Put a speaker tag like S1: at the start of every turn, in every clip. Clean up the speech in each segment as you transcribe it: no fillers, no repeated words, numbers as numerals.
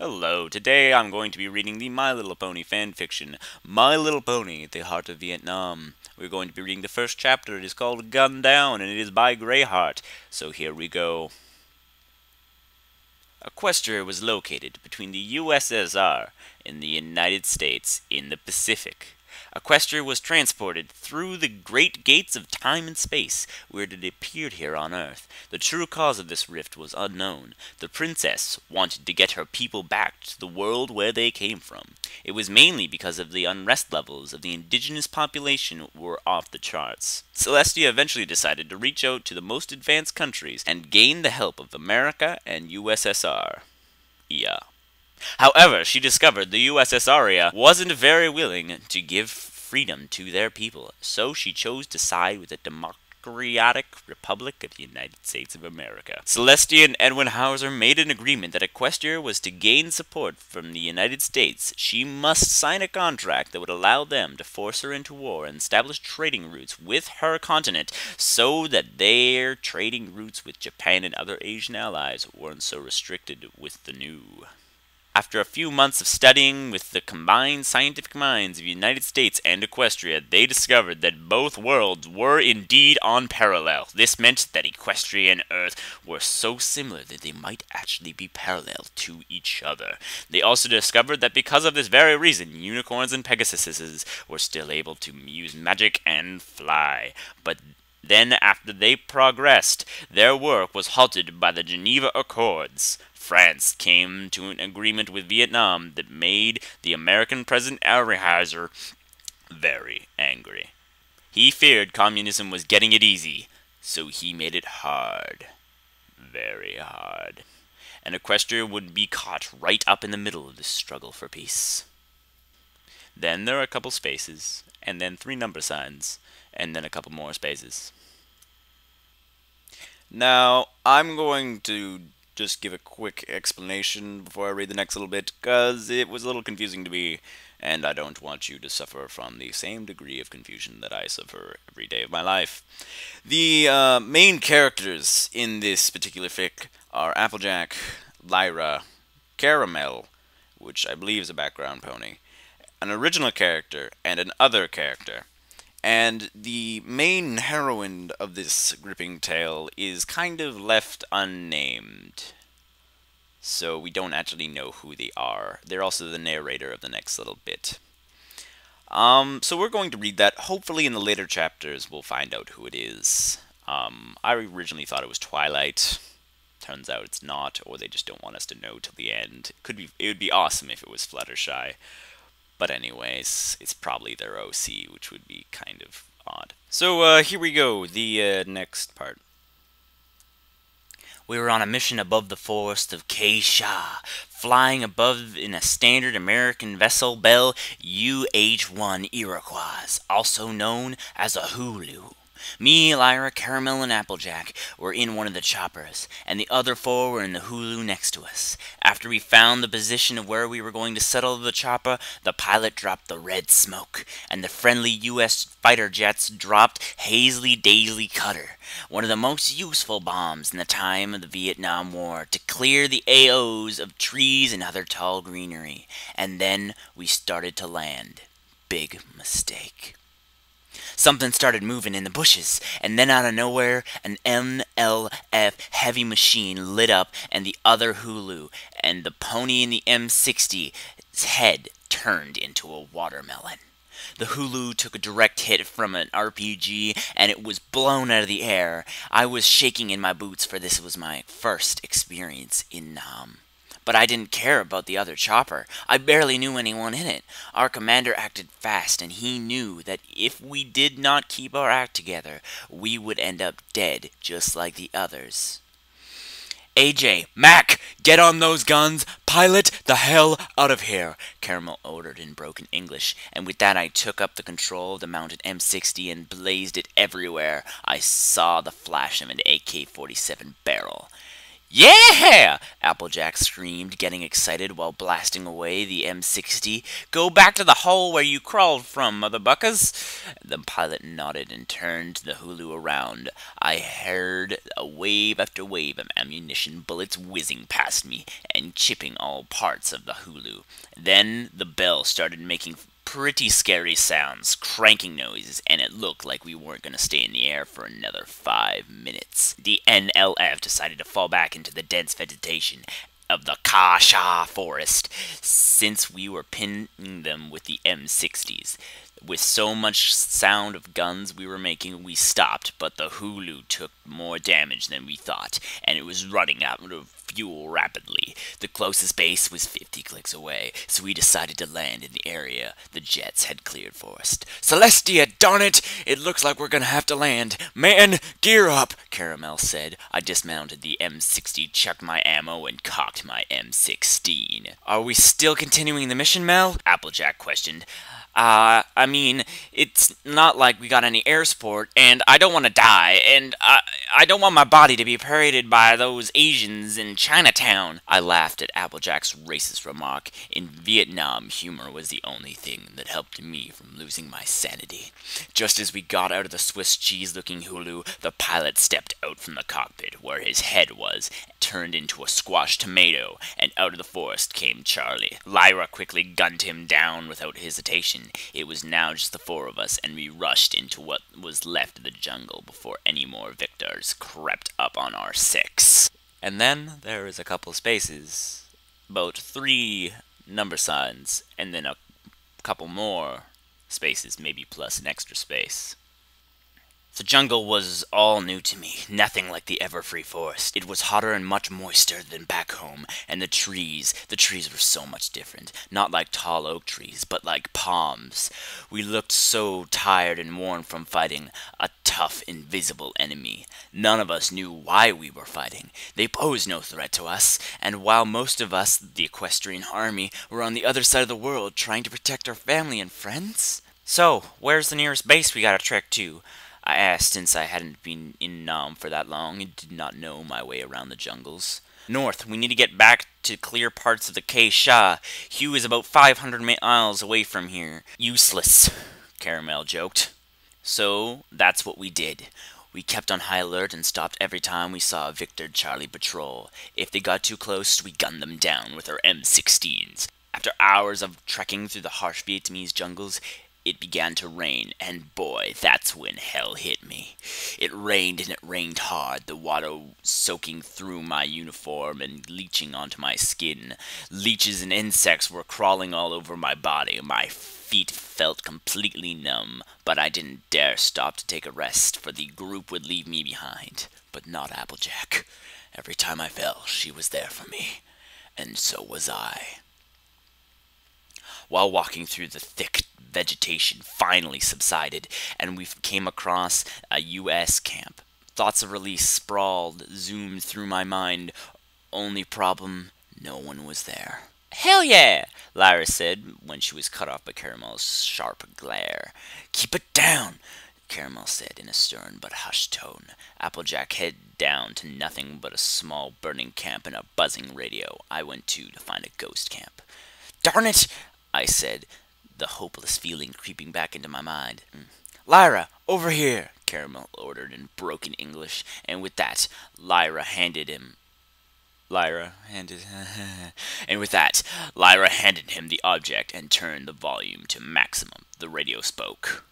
S1: Hello, today I'm going to be reading the My Little Pony fanfiction, My Little Pony, The Heart of Vietnam. We're going to be reading the first chapter. It is called Gun Down, and it is by Greyheart. So here we go. Equestria was located between the USSR and the United States in the Pacific. Equestria was transported through the great gates of time and space, where it appeared here on Earth. The true cause of this rift was unknown. The princess wanted to get her people back to the world where they came from. It was mainly because of the unrest levels of the indigenous population were off the charts. Celestia eventually decided to reach out to the most advanced countries and gain the help of America and USSR. Yeah. However, she discovered the USSR wasn't very willing to give freedom to their people, so she chose to side with the Democratic Republic of the United States of America. Celestia and Edwin Hauser made an agreement that Equestria was to gain support from the United States. She must sign a contract that would allow them to force her into war and establish trading routes with her continent so that their trading routes with Japan and other Asian allies weren't so restricted with the new. After a few months of studying with the combined scientific minds of the United States and Equestria, they discovered that both worlds were indeed on parallel. This meant that Equestria and Earth were so similar that they might actually be parallel to each other. They also discovered that because of this very reason, unicorns and pegasuses were still able to use magic and fly. But then, after they progressed, their work was halted by the Geneva Accords. France came to an agreement with Vietnam that made the American President Hauser very angry. He feared communism was getting it easy, so he made it hard. Very hard. And Equestria would be caught right up in the middle of this struggle for peace. Then there are a couple spaces, and then 3 number signs, and then a couple more spaces. Now, I'm going to just give a quick explanation before I read the next little bit, because it was a little confusing to me, and I don't want you to suffer from the same degree of confusion that I suffer every day of my life. The main characters in this particular fic are Applejack, Lyra, Caramel, which I believe is a background pony, an original character, and an other character. And the main heroine of this gripping tale is kind of left unnamed. So we don't actually know who they are. They're also the narrator of the next little bit. So we're going to read that. Hopefully in the later chapters we'll find out who it is. I originally thought it was Twilight. Turns out it's not, or they just don't want us to know till the end. It would be awesome if it was Fluttershy. But anyways, it's probably their OC, which would be kind of odd. So here we go, the next part. We were on a mission above the forest of Keisha, flying above in a standard American vessel Bell UH-1 Iroquois, also known as a Hulu. Me, Lyra, Caramel, and Applejack were in one of the choppers, and the other 4 were in the Hulu next to us. After we found the position of where we were going to settle the chopper, the pilot dropped the red smoke, and the friendly U.S. fighter jets dropped Hazley Daisy Cutter, one of the most useful bombs in the time of the Vietnam War, to clear the AOs of trees and other tall greenery. And then we started to land. Big mistake. Something started moving in the bushes, and then out of nowhere, an MLF heavy machine lit up, and the other Hulu, and the pony in the M60's head turned into a watermelon. The Hulu took a direct hit from an RPG, and it was blown out of the air. I was shaking in my boots, for this was my first experience in Nam. But I didn't care about the other chopper. I barely knew anyone in it. Our commander acted fast, and he knew that if we did not keep our act together, we would end up dead, just like the others. AJ, Mac, get on those guns! Pilot the hell out of here! Caramel ordered in broken English, and with that I took up the control of the mounted M60 and blazed it everywhere. I saw the flash of an AK-47 barrel. Yeah! Applejack screamed, getting excited while blasting away the M60. Go back to the hole where you crawled from, mother buckers! The pilot nodded and turned the hulu around. I heard a wave after wave of ammunition bullets whizzing past me and chipping all parts of the hulu. Then the bell started making pretty scary sounds, cranking noises, and it looked like we weren't going to stay in the air for another 5 minutes. The NLF decided to fall back into the dense vegetation of the Kasha forest, since we were pinning them with the M60s. With so much sound of guns we were making, we stopped, but the hulu took more damage than we thought, and it was running out of fuel rapidly. The closest base was 50 clicks away, so we decided to land in the area the jets had cleared for us. Celestia, darn it! It looks like we're gonna have to land. Man, gear up, Caramel said. I dismounted the M60, chucked my ammo, and cocked my M16. Are we still continuing the mission, Mel? Applejack questioned. I mean, it's not like we got any air support, and I don't want to die, and I don't want my body to be paraded by those Asians in Chinatown. I laughed at Applejack's racist remark. In Vietnam, humor was the only thing that helped me from losing my sanity. Just as we got out of the Swiss cheese-looking hulu, the pilot stepped out from the cockpit, where his head was, turned into a squashed tomato, and out of the forest came Charlie. Lyra quickly gunned him down without hesitation. It was now just the four of us, and we rushed into what was left of the jungle before any more victors crept up on our six. And then there was a couple spaces, about 3 number signs, and then a couple more spaces, maybe plus an extra space. The jungle was all new to me, nothing like the ever-free forest. It was hotter and much moister than back home, and the trees were so much different. Not like tall oak trees, but like palms. We looked so tired and worn from fighting a tough, invisible enemy. None of us knew why we were fighting. They posed no threat to us, and while most of us, the equestrian army, were on the other side of the world trying to protect our family and friends. So, where's the nearest base we gotta trek to? I asked, since I hadn't been in Nam for that long and did not know my way around the jungles. North, we need to get back to clear parts of the K-Sha. Hugh is about 500 miles away from here. Useless, Caramel joked. So, that's what we did. We kept on high alert and stopped every time we saw a Victor Charlie patrol. If they got too close, we gunned them down with our M16s. After hours of trekking through the harsh Vietnamese jungles, it began to rain, and boy, that's when hell hit me. It rained, and it rained hard, the water soaking through my uniform and leaching onto my skin. Leeches and insects were crawling all over my body. My feet felt completely numb, but I didn't dare stop to take a rest, for the group would leave me behind. But not Applejack. Every time I fell, she was there for me, and so was I. While walking through the thick vegetation finally subsided, and we came across a U.S. camp. Thoughts of release sprawled, zoomed through my mind. Only problem, no one was there. Hell yeah, Lyra said when she was cut off by Caramel's sharp glare. Keep it down, Caramel said in a stern but hushed tone. Applejack headed down to nothing but a small burning camp and a buzzing radio. I went to find a ghost camp. Darn it, I said, the hopeless feeling creeping back into my mind. Lyra, over here, Caramel ordered in broken English, and with that, Lyra handed him the object and turned the volume to maximum. The radio spoke.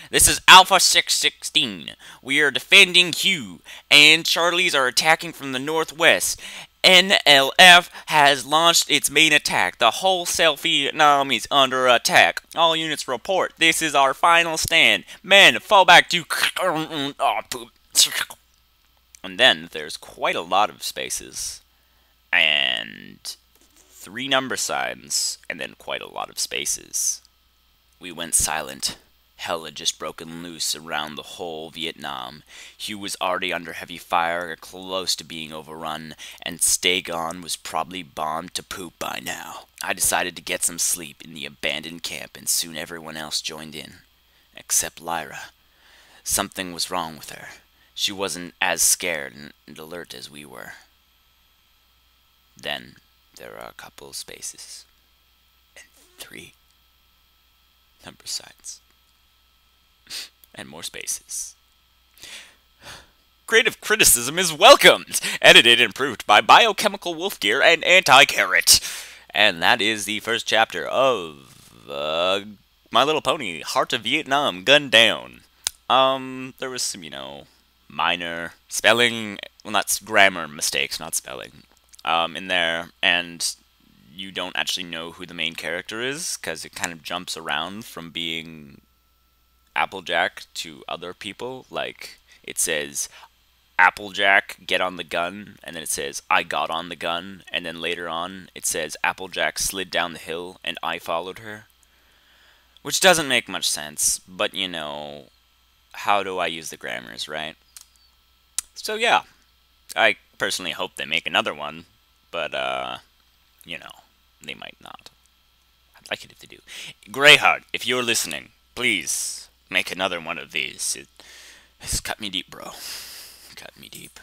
S1: This is Alpha 616. We are defending Hugh, and Charlies are attacking from the northwest. NLF has launched its main attack. The whole South Vietnam is under attack. All units report. This is our final stand. Men, fall back to... And then there's quite a lot of spaces. And 3 number signs. And then quite a lot of spaces. We went silent. Hell had just broken loose around the whole Vietnam. Hugh was already under heavy fire, close to being overrun, and Stagon was probably bombed to poop by now. I decided to get some sleep in the abandoned camp, and soon everyone else joined in. Except Lyra. Something was wrong with her. She wasn't as scared and alert as we were. Then there are a couple spaces and 3 number signs and more spaces. Creative criticism is welcomed. Edited and improved by Biochemical Wolf Gear and Anti-Carrot. And that is the first chapter of My Little Pony: Heart of Vietnam, Gun Down. There was some, minor spelling, well, not grammar mistakes, not spelling, in there, and you don't actually know who the main character is, because it kind of jumps around from being Applejack to other people. Like, it says, Applejack, get on the gun, and then it says, I got on the gun, and then later on, it says, Applejack slid down the hill, and I followed her. Which doesn't make much sense, but, how do I use the grammars, right? So, yeah, I personally hope they make another one, but, they might not. I'd like it if they do. Greyheart, if you're listening, please make another one of these. It's cut me deep, bro. Cut me deep.